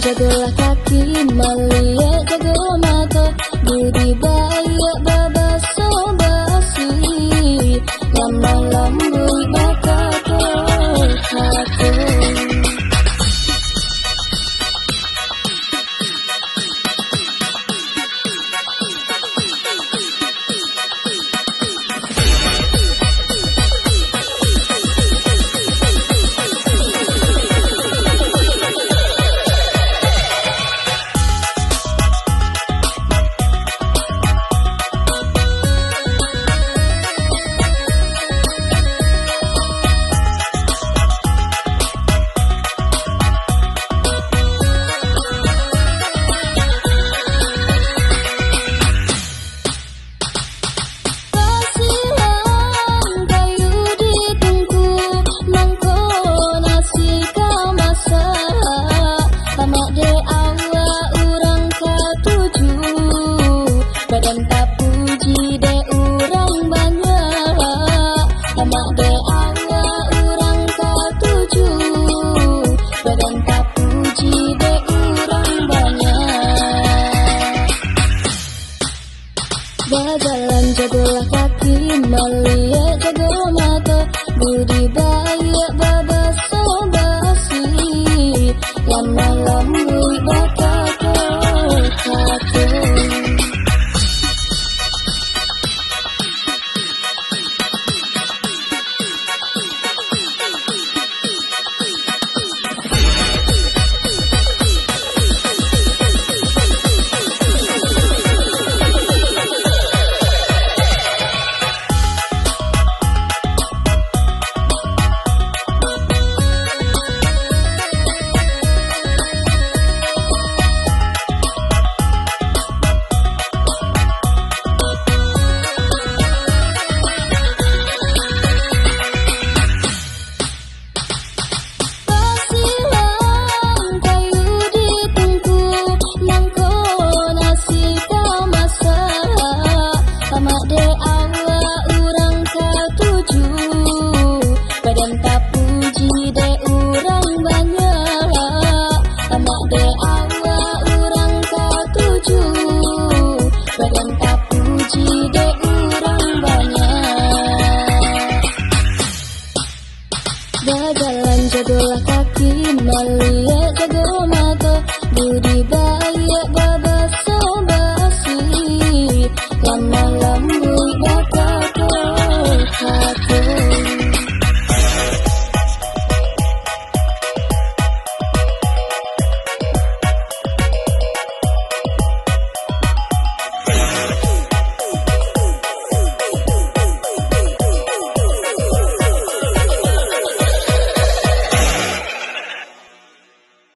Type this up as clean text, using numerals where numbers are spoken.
jagolah kaki, melihat jago mata, budi baik babasa basi, lama lambui bakal hati. Badan tak puji de urang banyak, amak de awak urang katuju. Badan tak puji de urang banyak. Berjalan jagolah kaki, melihat jago mata, budi baik babasa basi, lama lambui bakal hati. Badan tak puji de urang banyak, amak de awak urang katuju. Badan tak puji de urang banyak. Berjalan jagolah kaki, melihat jago mata, budi baik